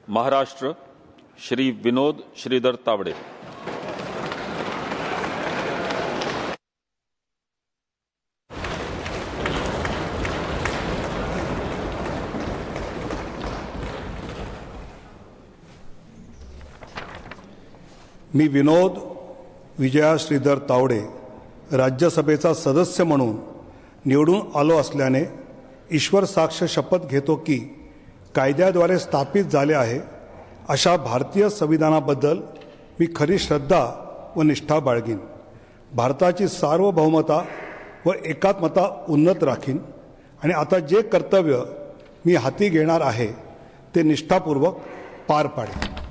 महाराष्ट्र श्री विनोद श्रीधर तावडे। मी विनोद विजया श्रीधर तावडे राज्यसभेचा सदस्य म्हणून निवडून आलो असल्याने ईश्वर साक्ष शपथ घेतो की कायद्याद्वारे स्थापित झाले आहे अशा भारतीय संविधानाबद्दल मी खरी श्रद्धा व निष्ठा बाळगीन। भारताची सार्वभौमता व एकात्मता उन्नत राखीन आणि आता जे कर्तव्य मी हाती घेणार आहे ते निष्ठापूर्वक पार पाडेन।